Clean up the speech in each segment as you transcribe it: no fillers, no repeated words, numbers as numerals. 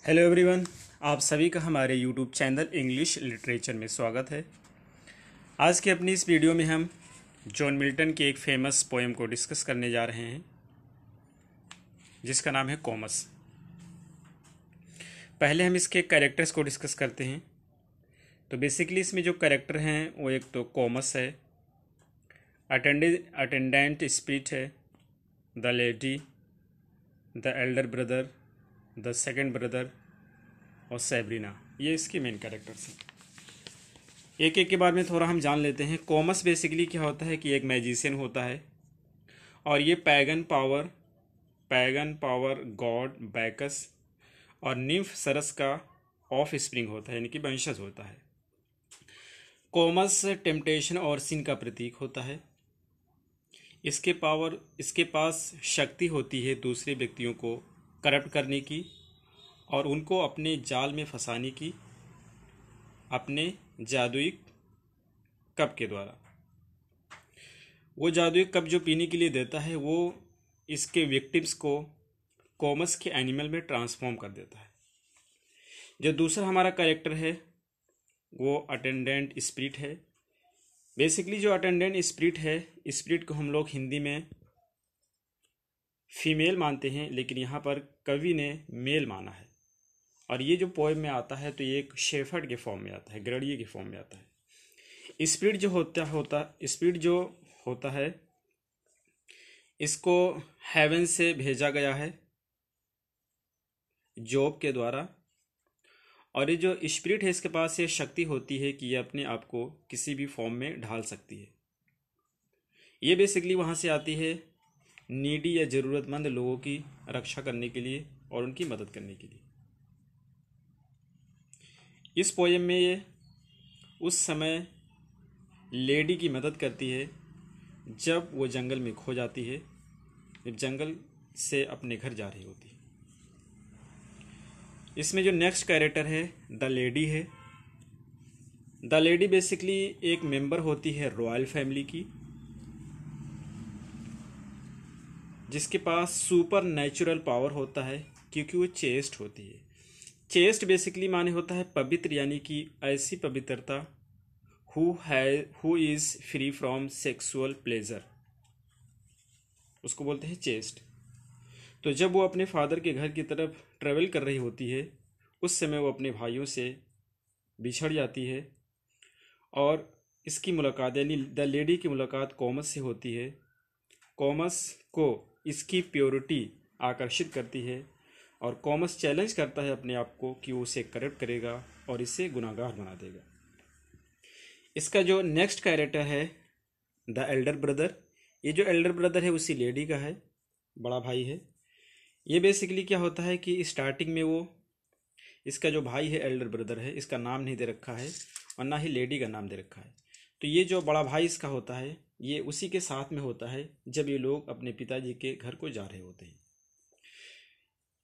Hello everyone. आप सभी का हमारे यूट्यूब चैनल इंग्लिश लिटरेचर में स्वागत है। आज की अपनी इस वीडियो में हम जॉन मिल्टन की एक फेमस पोएम को डिस्कस करने जा रहे हैं जिसका नाम है कॉमस। पहले हम इसके कैरेक्टर्स को डिस्कस करते हैं। तो बेसिकली इसमें जो कैरेक्टर हैं वो एक तो कॉमस है, अटेंडेंट स्पिरिट है, the lady, the Elder brother, the second brother और सैब्रीना। ये इसकी मेन कैरेक्टर्स हैं। एक एक के बारे में थोड़ा हम जान लेते हैं। कॉमस बेसिकली क्या होता है कि एक मैजिशियन होता है और ये पैगन पावर गॉड बैकस और निम्फ सरस का ऑफ स्प्रिंग होता है, यानी कि वंशज होता है। कॉमस टेम्पटेशन और सिन का प्रतीक होता है। इसके पास शक्ति होती है दूसरे व्यक्तियों को करप्ट करने की और उनको अपने जाल में फंसाने की अपने जादुई कप के द्वारा। वो जादुई कप जो पीने के लिए देता है वो इसके विक्टिम्स को कॉमस के एनिमल में ट्रांसफॉर्म कर देता है। जो दूसरा हमारा कैरेक्टर है वो अटेंडेंट स्पिरिट है। बेसिकली जो अटेंडेंट स्पिरिट है, स्पिरिट को हम लोग हिंदी में फीमेल मानते हैं, लेकिन यहाँ पर कवि ने मेल माना है। और ये जो पोएम में आता है तो ये एक शेफर्ड के फॉर्म में आता है, गरुड़िए के फॉर्म में आता है। स्पिरिट जो होता है इसको हेवन से भेजा गया है जॉब के द्वारा। और ये जो स्पिरिट है इसके पास ये शक्ति होती है कि ये अपने आप को किसी भी फॉर्म में ढाल सकती है। ये बेसिकली वहाँ से आती है नीडी या ज़रूरतमंद लोगों की रक्षा करने के लिए और उनकी मदद करने के लिए। इस पोएम में ये उस समय लेडी की मदद करती है जब वो जंगल में खो जाती है, जब जंगल से अपने घर जा रही होती है। इसमें जो नेक्स्ट कैरेक्टर है द लेडी है। द लेडी बेसिकली एक मेंबर होती है रॉयल फैमिली की, जिसके पास सुपर नेचुरल पावर होता है क्योंकि वो चेस्ट होती है। चेस्ट बेसिकली माने होता है पवित्र, यानी कि ऐसी पवित्रता who is free from sexual pleasure, उसको बोलते हैं चेस्ट। तो जब वो अपने फादर के घर की तरफ ट्रेवल कर रही होती है उस समय वो अपने भाइयों से बिछड़ जाती है और इसकी मुलाकात यानी द लेडी की मुलाकात कॉमस से होती है। कॉमस को इसकी प्योरिटी आकर्षित करती है और कॉमस चैलेंज करता है अपने आप को कि वो उसे करप्ट करेगा और इसे गुनाहगार बना देगा। इसका जो नेक्स्ट कैरेक्टर है द एल्डर ब्रदर। ये जो एल्डर ब्रदर है उसी लेडी का है, बड़ा भाई है। ये बेसिकली क्या होता है कि स्टार्टिंग में वो इसका जो भाई है एल्डर ब्रदर है, इसका नाम नहीं दे रखा है और ना ही लेडी का नाम दे रखा है। तो ये जो बड़ा भाई इसका होता है ये उसी के साथ में होता है जब ये लोग अपने पिताजी के घर को जा रहे होते हैं।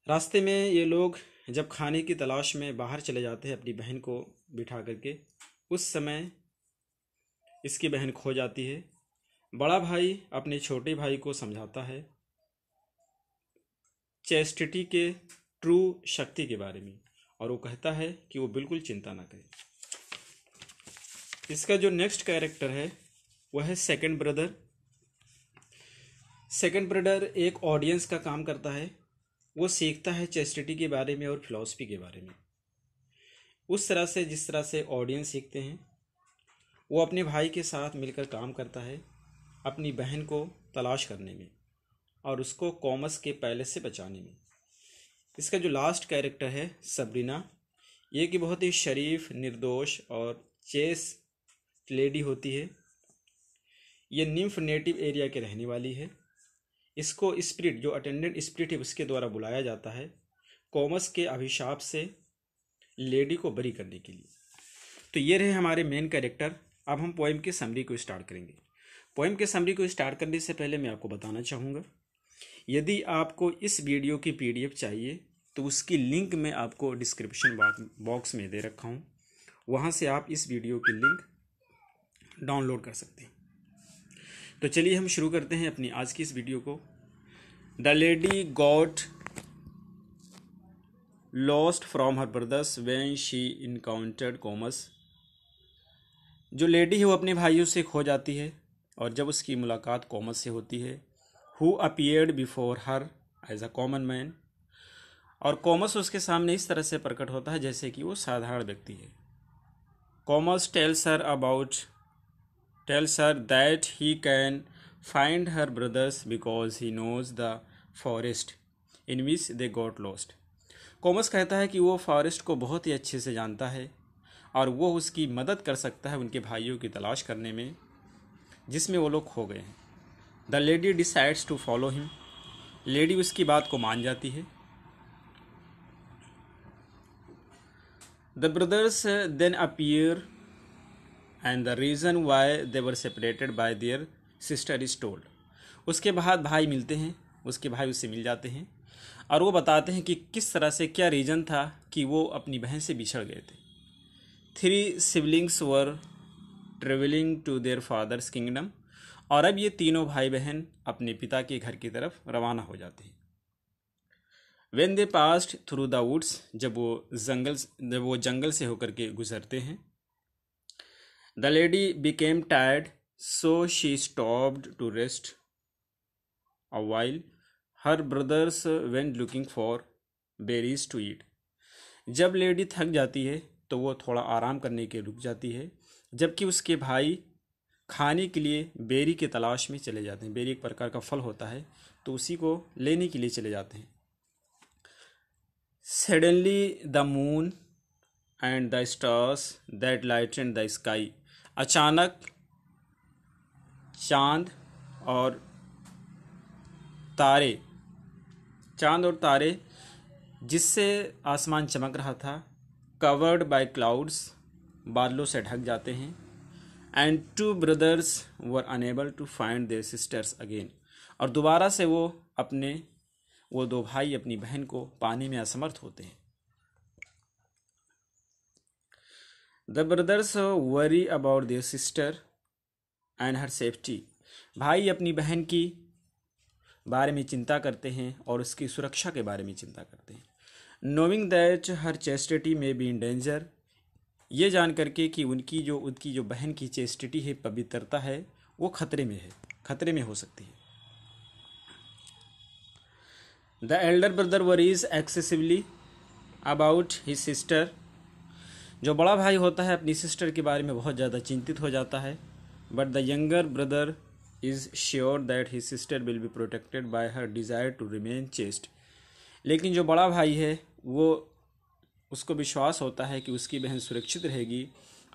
रास्ते में ये लोग जब खाने की तलाश में बाहर चले जाते हैं अपनी बहन को बिठा करके, उस समय इसकी बहन खो जाती है। बड़ा भाई अपने छोटे भाई को समझाता है चेस्टिटी के ट्रू शक्ति के बारे में और वो कहता है कि वो बिल्कुल चिंता ना करे। इसका जो नेक्स्ट कैरेक्टर है वह है सेकंड ब्रदर। सेकंड ब्रदर एक ऑडियंस का काम करता है। वो सीखता है चेस्टिटी के बारे में और फिलॉसफी के बारे में उस तरह से जिस तरह से ऑडियंस सीखते हैं। वो अपने भाई के साथ मिलकर काम करता है अपनी बहन को तलाश करने में और उसको कॉमस के पैलेस से बचाने में। इसका जो लास्ट कैरेक्टर है सबरीना, ये कि बहुत ही शरीफ, निर्दोष और चेस्ट लेडी होती है। ये निम्फ नेटिव एरिया के रहने वाली है। इसको स्पिरिट जो अटेंडेंट स्पिरिट है उसके द्वारा बुलाया जाता है कॉमस के अभिशाप से लेडी को बरी करने के लिए। तो ये रहे हमारे मेन कैरेक्टर। अब हम पोएम के समरी को स्टार्ट करेंगे। पोएम के समरी को स्टार्ट करने से पहले मैं आपको बताना चाहूँगा, यदि आपको इस वीडियो की पीडीएफ चाहिए तो उसकी लिंक मैं आपको डिस्क्रिप्शन बॉक्स में दे रखा हूँ, वहाँ से आप इस वीडियो की लिंक डाउनलोड कर सकते हैं। तो चलिए हम शुरू करते हैं अपनी आज की इस वीडियो को। The lady got lost from her brothers when she encountered commerce. जो लेडी है वो अपने भाइयों से खो जाती है और जब उसकी मुलाकात कॉमर्स से होती है। Who appeared before her as a common man. और कॉमर्स उसके सामने इस तरह से प्रकट होता है जैसे कि वो साधारण व्यक्ति है। Comus tells her that he can find her brothers because he knows the forest in which they got lost. Comus कहता है कि वो फॉरेस्ट को बहुत ही अच्छे से जानता है और वो उसकी मदद कर सकता है उनके भाइयों की तलाश करने में जिसमें वो लोग खो गए हैं। The lady decides to follow him. Lady उसकी बात को मान जाती है। The brothers then appear and the reason why they were separated by their sister is told. उसके बाद भाई मिलते हैं, उसके भाई उससे मिल जाते हैं और वो बताते हैं कि किस तरह से क्या रीज़न था कि वो अपनी बहन से बिछड़ गए थे। 3 siblings were travelling to their father's kingdom. और अब ये तीनों भाई बहन अपने पिता के घर की तरफ रवाना हो जाते हैं। When they passed through the woods, जब वो जंगल से होकर के गुजरते हैं। The lady became tired, so she stopped to rest a while. Her brothers went looking for berries to eat. जब लेडी थक जाती है तो वो थोड़ा आराम करने के रुक जाती है, जबकि उसके भाई खाने के लिए बेरी की तलाश में चले जाते हैं। बेरी एक प्रकार का फल होता है तो उसी को लेने के लिए चले जाते हैं। Suddenly the moon and the stars that lightened the sky। अचानक चांद और तारे जिससे आसमान चमक रहा था, covered by clouds, बादलों से ढक जाते हैं। And 2 brothers were unable to find their sisters again। और दोबारा से वो 2 भाई अपनी बहन को पाने में असमर्थ होते हैं। The brothers worry about their sister and her safety। भाई अपनी बहन की बारे में चिंता करते हैं और उसकी सुरक्षा के बारे में चिंता करते हैं। Knowing that her chastity may be in danger। ये जान करके कि उनकी जो बहन की चेस्टिटी है, पवित्रता है, वो खतरे में हो सकती है। The Elder brother worries excessively about his sister. जो बड़ा भाई होता है अपनी सिस्टर के बारे में बहुत ज़्यादा चिंतित हो जाता है। But the younger brother is sure that his sister will be protected by her desire to remain chaste. लेकिन जो बड़ा भाई है उसको विश्वास होता है कि उसकी बहन सुरक्षित रहेगी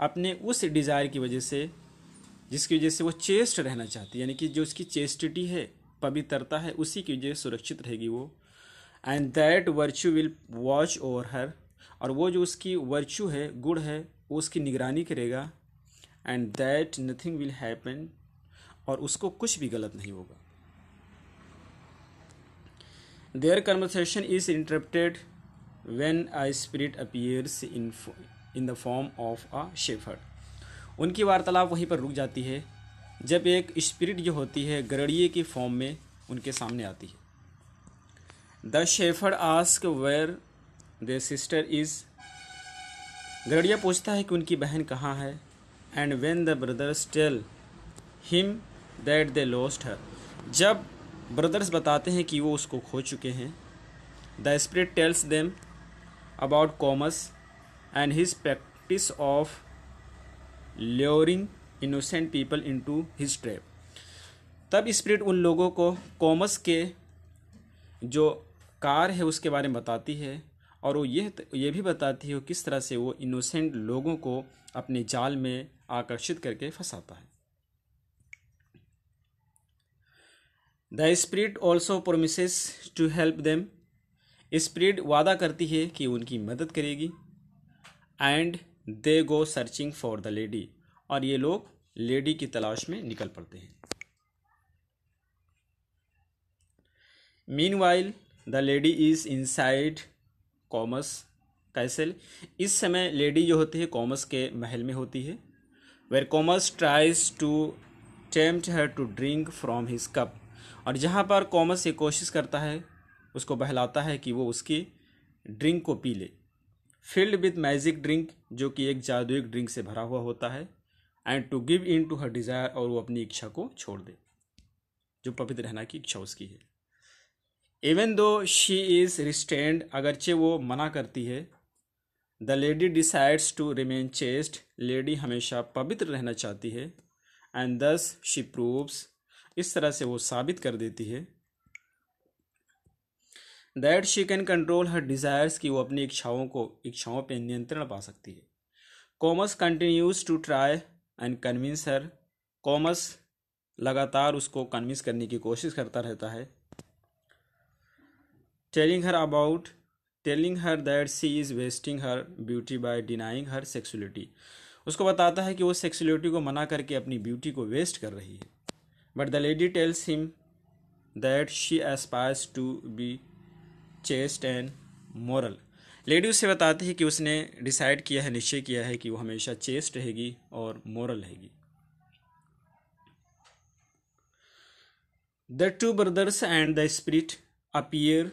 अपने उस डिज़ायर की वजह से जिसकी वजह से वो चेस्ट रहना चाहती है, यानी कि जो उसकी चेस्टिटी है, पवित्रता है, उसी की वजह से सुरक्षित रहेगी वो। And that virtue will watch over हर। और वो जो उसकी वर्च्यू है, गुण है, वो उसकी निगरानी करेगा। And that nothing will happen. और उसको कुछ भी गलत नहीं होगा। Their conversation is interrupted when a spirit appears in the form of a shepherd। उनकी वार्तालाप वहीं पर रुक जाती है जब एक स्पिरिट जो होती है गरुड़िए की फॉर्म में उनके सामने आती है। The shepherd ask where their sister is. गरुड़िया पूछता है कि उनकी बहन कहाँ है। And when the brothers tell him that they lost her. जब ब्रदर्स बताते हैं कि वो उसको खो चुके हैं। The spirit tells them about Comus and his practice of luring innocent people into his trap। तब स्पिरिट उन लोगों को कॉमस के जो कार है उसके बारे में बताती है और वो ये भी बताती है वो किस तरह से वो इनोसेंट लोगों को अपने जाल में आकर्षित करके फंसाता है। The spirit also promises to help them. Spirit वादा करती है कि उनकी मदद करेगी। And they go searching for the lady. और ये लोग लेडी की तलाश में निकल पड़ते हैं। Meanwhile the lady is inside commas castle. इस समय लेडी जो होती है कॉमस के महल में होती है। Where Comus tries to tempt her to drink from his cup. और जहाँ पर कॉमस ये कोशिश करता है, उसको बहलाता है कि वो उसकी ड्रिंक को पी ले। फिल्ड विथ मैजिक ड्रिंक, जो कि एक जादुई ड्रिंक से भरा हुआ होता है। And to give in to her desire, और वो अपनी इच्छा को छोड़ दे, जो पवित्र रहना की इच्छा उसकी है। Even though she is restrained, अगरचे वो मना करती है। The lady decides to remain chaste, lady हमेशा पवित्र रहना चाहती है। एंड दस शी प्रूव्स, इस तरह से वो साबित कर देती है that she can control her desires, कि वो अपनी इच्छाओं पे नियंत्रण पा सकती है। Comus continues to try and convince her, Comus लगातार उसको कन्विंस करने की कोशिश करता रहता है। Telling her that she is wasting her beauty by denying her sexuality, उसको बताता है कि वो सेक्सुअलिटी को मना करके अपनी ब्यूटी को वेस्ट कर रही है। But the lady tells him that she aspires to be chaste and moral, lady उससे बताती है कि उसने डिसाइड किया है, निश्चय किया है कि वो हमेशा चेस्ट रहेगी और मोरल रहेगी। The two brothers and the spirit appear,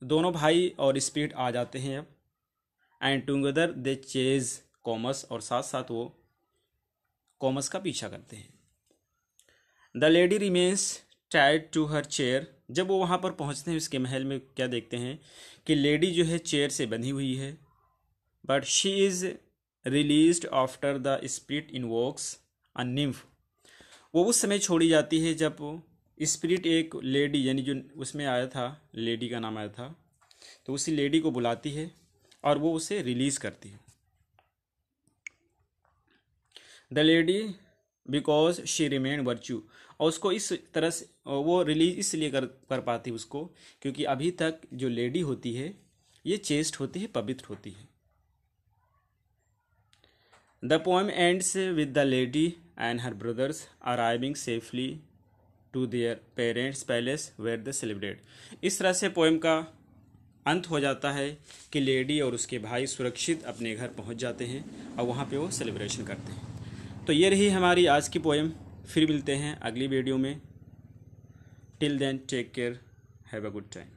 दोनों भाई और स्पिरिट आ जाते हैं अब। And together they chase Comus, और साथ साथ वो कॉमर्स का पीछा करते हैं। The lady remains tied to her chair, जब वो वहाँ पर पहुँचते हैं उसके महल में, क्या देखते हैं कि लेडी जो है चेयर से बंधी हुई है। But she is released after the spirit invokes a nymph, वो उस समय छोड़ी जाती है जब स्पिरिट एक लेडी, यानी जो उसमें आया था, लेडी का नाम आया था, तो उसी लेडी को बुलाती है और वो उसे रिलीज़ करती है। The lady because she remain virtue, और उसको इस तरह से वो रिलीज इसलिए कर पाती है उसको, क्योंकि अभी तक जो लेडी होती है ये चेस्ट होती है, पवित्र होती है। The poem ends with the lady and her brothers arriving safely to their parents palace where the celebrate, इस तरह से पोएम का अंत हो जाता है कि लेडी और उसके भाई सुरक्षित अपने घर पहुंच जाते हैं और वहाँ पे वो सेलिब्रेशन करते हैं। तो ये रही हमारी आज की पोएम। फिर मिलते हैं अगली वीडियो में। Till then take care, have a good time.